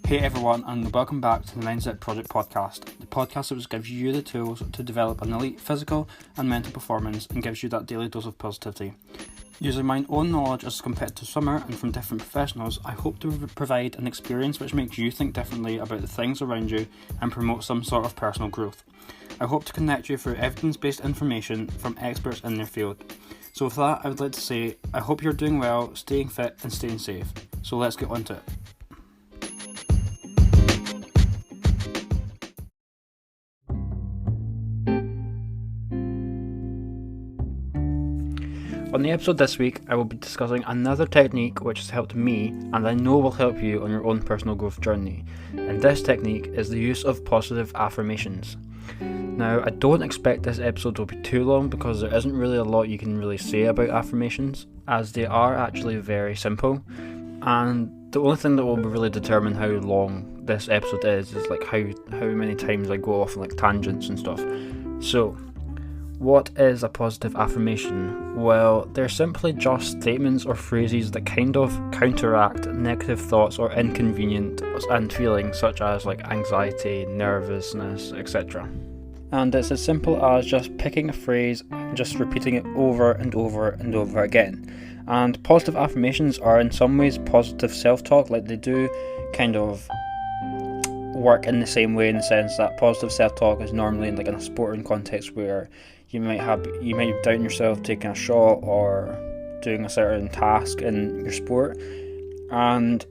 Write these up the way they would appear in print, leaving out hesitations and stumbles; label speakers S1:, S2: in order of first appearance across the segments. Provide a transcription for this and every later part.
S1: Hey everyone, and welcome back to the Mindset Project podcast, the podcast that gives you the tools to develop an elite physical and mental performance and gives you that daily dose of positivity. Using my own knowledge as a competitive swimmer and from different professionals, I hope to provide an experience which makes you think differently about the things around you and promote some sort of personal growth. I hope to connect you through evidence-based information from experts in their field. So with that, I would like to say, I hope you're doing well, staying fit and staying safe. So let's get on to it. On the episode this week, I will be discussing another technique which has helped me and I know will help you on your own personal growth journey. And this technique is the use of positive affirmations. Now, I don't expect this episode will be too long because there isn't really a lot you can really say about affirmations, as they are actually very simple. And the only thing that will really determine how long this episode is like how many times I go off on like tangents and stuff. So, what is a positive affirmation? Well, they're simply just statements or phrases that kind of counteract negative thoughts or inconvenient and feelings such as like anxiety, nervousness, etc. And it's as simple as just picking a phrase and just repeating it over and over and over again. And positive affirmations are in some ways positive self-talk, like they do kind of work in the same way in the sense that positive self-talk is normally like in a sporting context where you might doubt yourself taking a shot or doing a certain task in your sport, and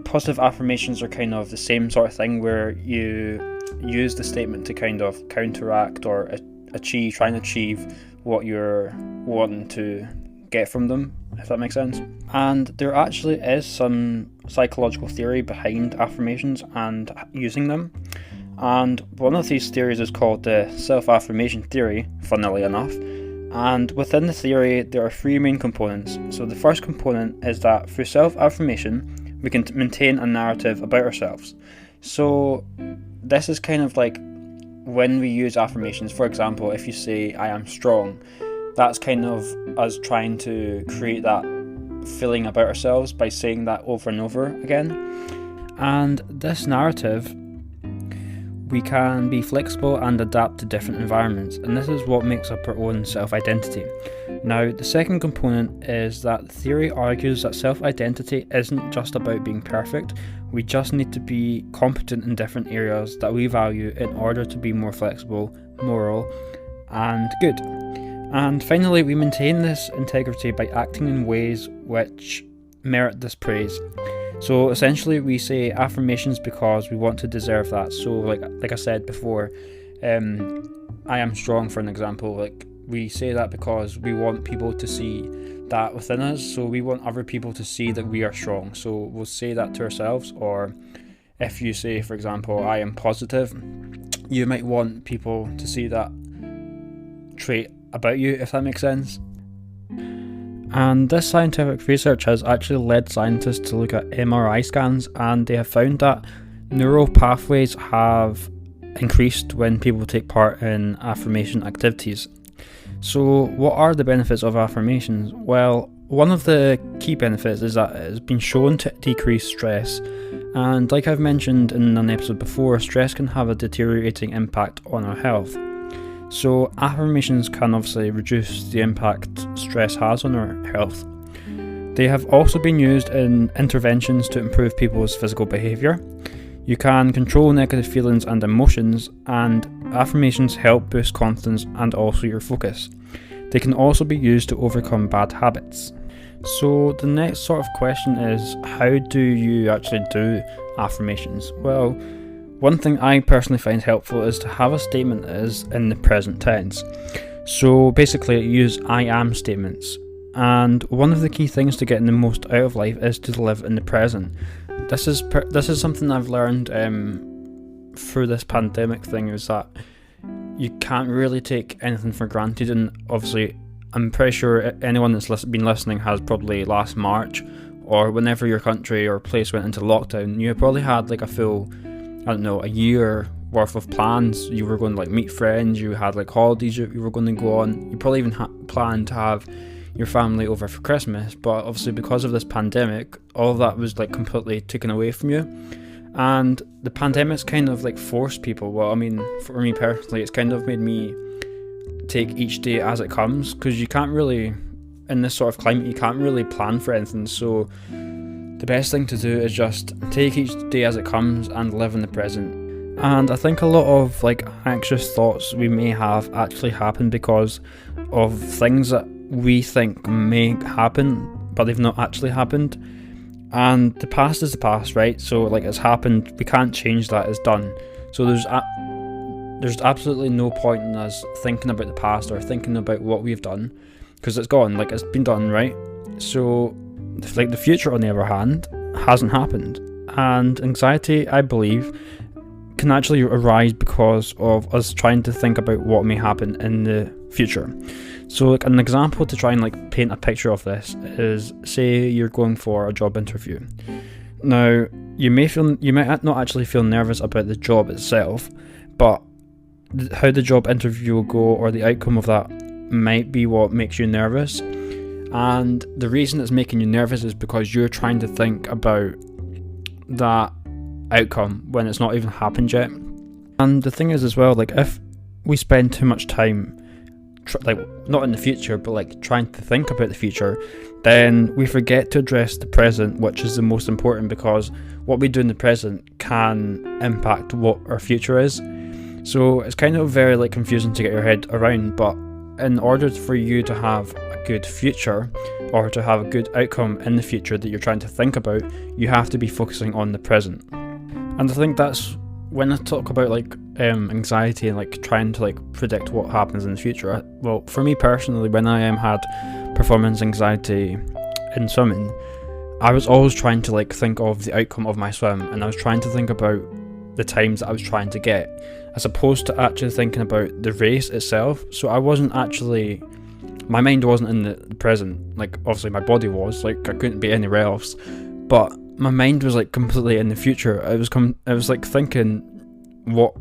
S1: positive affirmations are kind of the same sort of thing where you use the statement to kind of counteract or try and achieve what you're wanting to get from them, if that makes sense. And there actually is some psychological theory behind affirmations and using them. And one of these theories is called the self-affirmation theory, funnily enough. And within the theory, there are three main components. So the first component is that through self-affirmation, we can maintain a narrative about ourselves. So this is kind of like when we use affirmations. For example, if you say, I am strong, that's kind of us trying to create that feeling about ourselves by saying that over and over again. And this narrative, we can be flexible and adapt to different environments, and this is what makes up our own self-identity. Now, the second component is that the theory argues that self-identity isn't just about being perfect, we just need to be competent in different areas that we value in order to be more flexible, moral, and good. And finally, we maintain this integrity by acting in ways which merit this praise. So essentially we say affirmations because we want to deserve that. So like I said before, I am strong, for an example. Like we say that because we want people to see that within us. So we want other people to see that we are strong. So we'll say that to ourselves. Or if you say, for example, I am positive, you might want people to see that trait about you, if that makes sense. And this scientific research has actually led scientists to look at MRI scans, and they have found that neural pathways have increased when people take part in affirmation activities. So what are the benefits of affirmations? Well, one of the key benefits is that it has been shown to decrease stress, and like I've mentioned in an episode before, stress can have a deteriorating impact on our health. So affirmations can obviously reduce the impact stress has on our health. They have also been used in interventions to improve people's physical behaviour. You can control negative feelings and emotions, and affirmations help boost confidence and also your focus. They can also be used to overcome bad habits. So the next sort of question is, how do you actually do affirmations? Well, one thing I personally find helpful is to have a statement that is in the present tense. So basically use I am statements. And one of the key things to getting the most out of life is to live in the present. This is something I've learned through this pandemic thing, is that you can't really take anything for granted. And obviously I'm pretty sure anyone that's been listening has probably last March or whenever your country or place went into lockdown, you probably had like a full, a year worth of plans. You were going to like meet friends, you had like holidays you were going to go on, you probably even planned to have your family over for Christmas, but obviously because of this pandemic, all of that was like completely taken away from you. And the pandemic's kind of like forced people, well, I mean, for me personally, it's kind of made me take each day as it comes, because you can't really, in this sort of climate, you can't really plan for anything. So the best thing to do is just take each day as it comes and live in the present. And I think a lot of like anxious thoughts we may have actually happen because of things that we think may happen, but they've not actually happened. And the past is the past, right? So like, it's happened, we can't change that, it's done. So there's absolutely no point in us thinking about the past or thinking about what we've done, because it's gone, like it's been done, right? So like the future, on the other hand, hasn't happened. And anxiety, I believe, can actually arise because of us trying to think about what may happen in the future. So like an example to try and like paint a picture of this is, say you're going for a job interview. Now you might not actually feel nervous about the job itself, but how the job interview will go or the outcome of that might be what makes you nervous. And the reason it's making you nervous is because you're trying to think about that outcome when it's not even happened yet. And the thing is as well, like if we spend too much time like not in the future, but like trying to think about the future, then we forget to address the present, which is the most important, because what we do in the present can impact what our future is. So it's kind of very like confusing to get your head around, but in order for you to have a good future or to have a good outcome in the future that you're trying to think about, you have to be focusing on the present. And I think that's when I talk about like anxiety and like trying to like predict what happens in the future. Well, for me personally, when I had performance anxiety in swimming, I was always trying to like think of the outcome of my swim, and I was trying to think about the times that I was trying to get, as opposed to actually thinking about the race itself. So I wasn't actually, my mind wasn't in the present. Like obviously my body was, like I couldn't be anywhere else, but my mind was like completely in the future. I was like thinking, what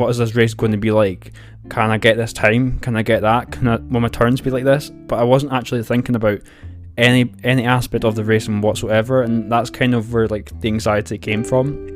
S1: is this race going to be like? Can I get this time? Can I get that? Will my turns be like this? But I wasn't actually thinking about any aspect of the racing whatsoever, and that's kind of where like the anxiety came from.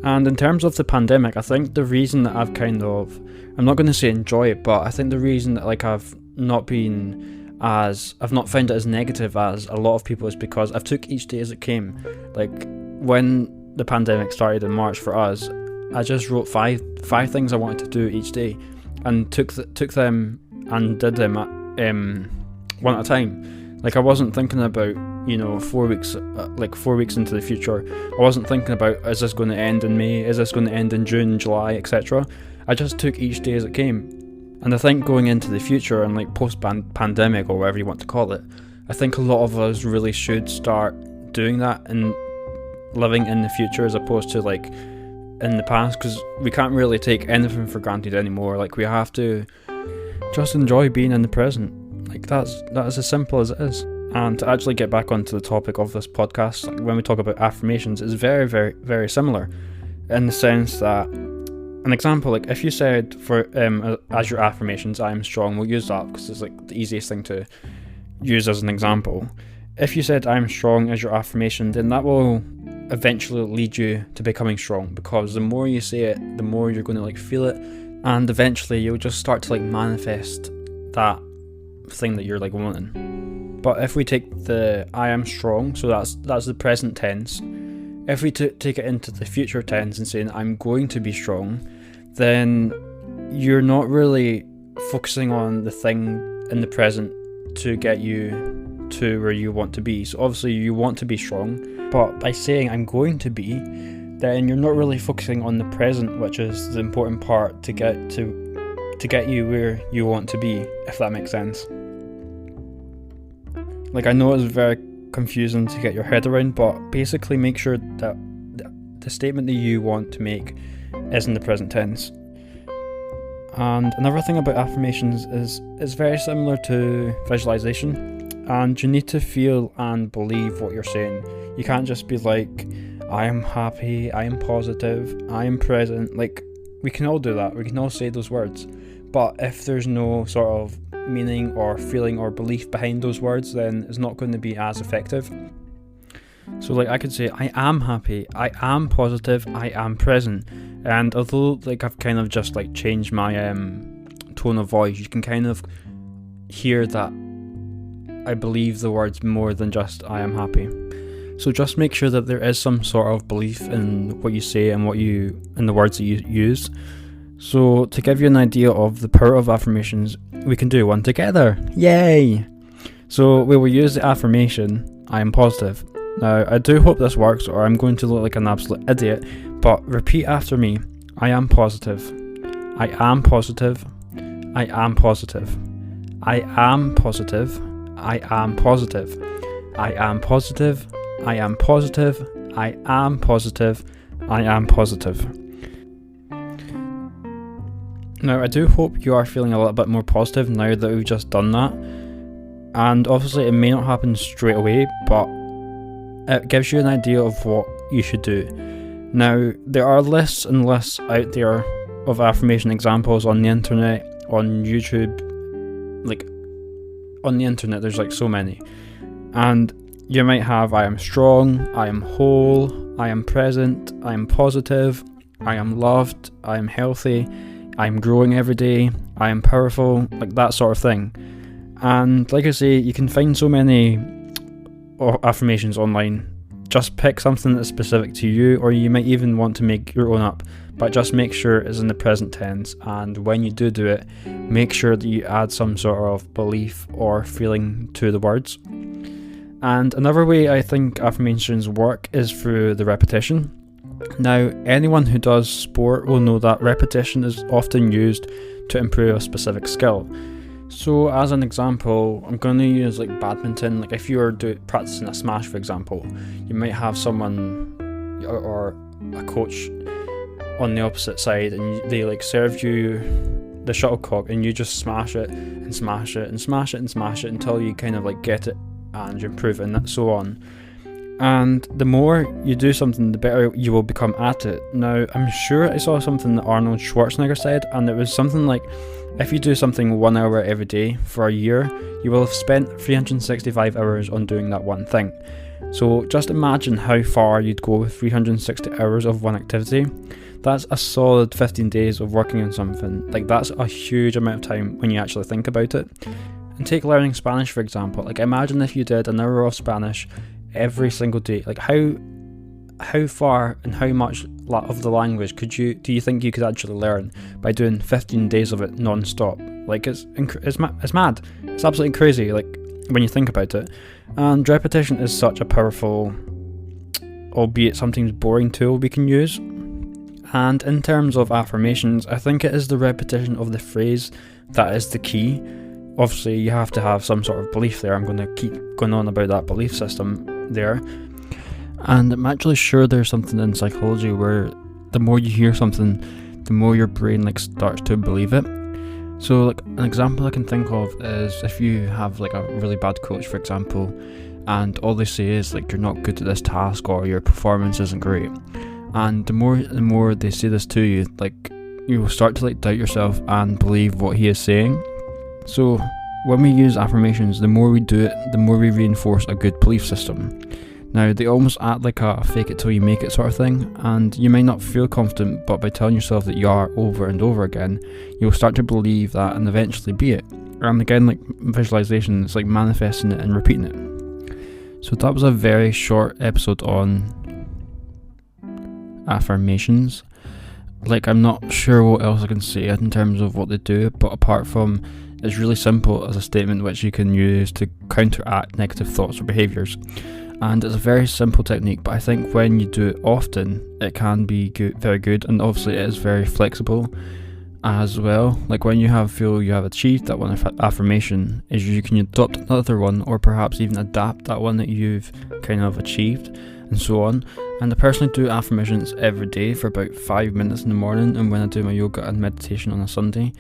S1: And in terms of the pandemic, I think the reason that I'm not going to say enjoy it, but I think the reason that like I've not found it as negative as a lot of people is because I've took each day as it came. Like when the pandemic started in March for us, I just wrote five things I wanted to do each day, and took them and did them one at a time. Like I wasn't thinking about 4 weeks into the future. I wasn't thinking about, is this going to end in May, is this going to end in June, July, etc. I just took each day as it came. And I think going into the future and like post-pandemic or whatever you want to call it, I think a lot of us really should start doing that and living in the future as opposed to like in the past, because we can't really take anything for granted anymore. Like we have to just enjoy being in the present. Like that is as simple as it is. And to actually get back onto the topic of this podcast, like when we talk about affirmations, it's very, very, very similar in the sense that, an example, like if you said for as your affirmations, I am strong, we'll use that because it's like the easiest thing to use as an example. If you said I am strong as your affirmation, then that will eventually lead you to becoming strong, because the more you say it, the more you're going to like feel it, and eventually you'll just start to like manifest that thing that you're like wanting. But if we take the I am strong, so that's the present tense, if we take it into the future tense and saying I'm going to be strong, then you're not really focusing on the thing in the present to get you to where you want to be. So obviously you want to be strong, but by saying I'm going to be, then you're not really focusing on the present, which is the important part to get you where you want to be, if that makes sense. Like I know it's very confusing to get your head around, but basically make sure that the statement that you want to make is in the present tense. And another thing about affirmations is it's very similar to visualization, and you need to feel and believe what you're saying. You can't just be like, I am happy, I am positive, I am present. Like we can all do that, we can all say those words, but if there's no sort of meaning or feeling or belief behind those words, then it's not going to be as effective. So like I could say, I am happy, I am positive, I am present. And although like I've kind of just like changed my tone of voice, you can kind of hear that I believe the words more than just I am happy. So just make sure that there is some sort of belief in what you say and in the words that you use. So to give you an idea of the power of affirmations, we can do one together. Yay! So we will use the affirmation, I am positive. Now I do hope this works, or I'm going to look like an absolute idiot, but repeat after me. I am positive. I am positive. I am positive. I am positive. I am positive. I am positive. I am positive. I am positive. I am positive. Now I do hope you are feeling a little bit more positive now that we've just done that. And obviously it may not happen straight away, but it gives you an idea of what you should do. Now, there are lists and lists out there of affirmation examples on the internet, on YouTube. Like, on the internet, there's like so many. And you might have, I am strong, I am whole, I am present, I am positive, I am loved, I am healthy, I am growing every day, I am powerful, like that sort of thing. And like I say, you can find so many affirmations online. Just pick something that's specific to you, or you might even want to make your own up, but just make sure it's in the present tense, and when you do it, make sure that you add some sort of belief or feeling to the words. And another way I think affirmations work is through the repetition. Now, anyone who does sport will know that repetition is often used to improve a specific skill. So as an example, I'm going to use like badminton. Like if you are practicing a smash, for example, you might have someone or a coach on the opposite side, and they like serve you the shuttlecock, and you just smash it and smash it and smash it and smash it until you kind of like get it and you improve it, and so on. And the more you do something, the better you will become at it. Now, I'm sure I saw something that Arnold Schwarzenegger said, and it was something like, if you do something 1 hour every day for a year, you will have spent 365 hours on doing that one thing. So just imagine how far you'd go with 360 hours of one activity. That's a solid 15 days of working on something. Like, that's a huge amount of time when you actually think about it. And take learning Spanish, for example. Like, imagine if you did an hour of Spanish every single day. Like, how far and how much of the language do you think you could actually learn by doing 15 days of it non-stop? Like, it's mad. It's absolutely crazy, like, when you think about it. And repetition is such a powerful, albeit sometimes boring, tool we can use. And in terms of affirmations, I think it is the repetition of the phrase that is the key. Obviously, you have to have some sort of belief there. I'm going to keep going on about that belief system there. And I'm actually sure there's something in psychology where the more you hear something, the more your brain like starts to believe it. So like an example I can think of is if you have like a really bad coach, for example, and all they say is like, you're not good at this task, or your performance isn't great. And the more they say this to you, like, you will start to like doubt yourself and believe what he is saying. So when we use affirmations, the more we do it, the more we reinforce a good belief system. Now, they almost act like a fake it till you make it sort of thing, and you may not feel confident, but by telling yourself that you are over and over again, you'll start to believe that and eventually be it. And again, like visualization, it's like manifesting it and repeating it. So that was a very short episode on affirmations. Like, I'm not sure what else I can say in terms of what they do, but apart from, it's really simple as a statement which you can use to counteract negative thoughts or behaviours. And it's a very simple technique, but I think when you do it often, it can be very good, and obviously it is very flexible as well. Like when you feel you have achieved that one affirmation, is you can adopt another one, or perhaps even adapt that one that you've kind of achieved, and so on. And I personally do affirmations every day for about 5 minutes in the morning, and when I do my yoga and meditation on a Sunday,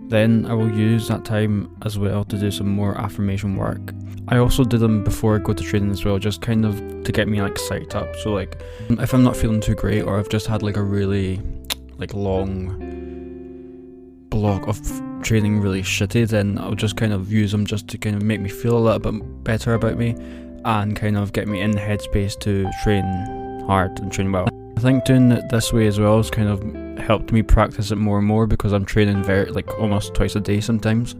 S1: then I will use that time as well to do some more affirmation work. I also do them before I go to training as well, just kind of to get me like psyched up. So like if I'm not feeling too great, or I've just had like a really like long block of training really shitty, then I'll just kind of use them just to kind of make me feel a little bit better about me. and kind of get me in the headspace to train hard and train well. I think doing it this way as well has kind of helped me practice it more and more, because I'm training almost twice a day sometimes.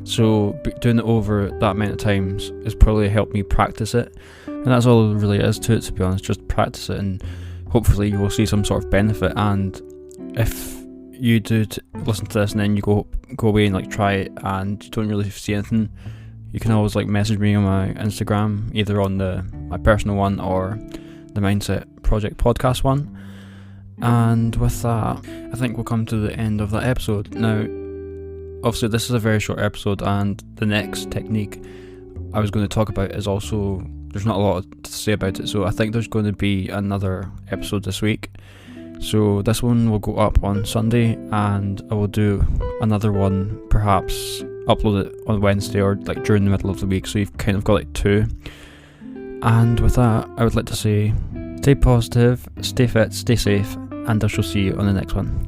S1: So doing it over that amount of times has probably helped me practice it, and that's all there really is to it, to be honest. Just practice it, and hopefully you will see some sort of benefit. And if you do listen to this and then you go away and try it and you don't really see anything, you can always message me on my Instagram, either on my personal one or the Mindset Project podcast one. And with that, I think we'll come to the end of that episode. Now, obviously this is a very short episode, and the next technique I was going to talk about is also, there's not a lot to say about it, so I think there's going to be another episode this week. So this one will go up on Sunday, and I will do another one, perhaps upload it on Wednesday or during the middle of the week, so you've kind of got 2. And with that, I would like to say, stay positive, stay fit, stay safe, and I shall see you on the next one.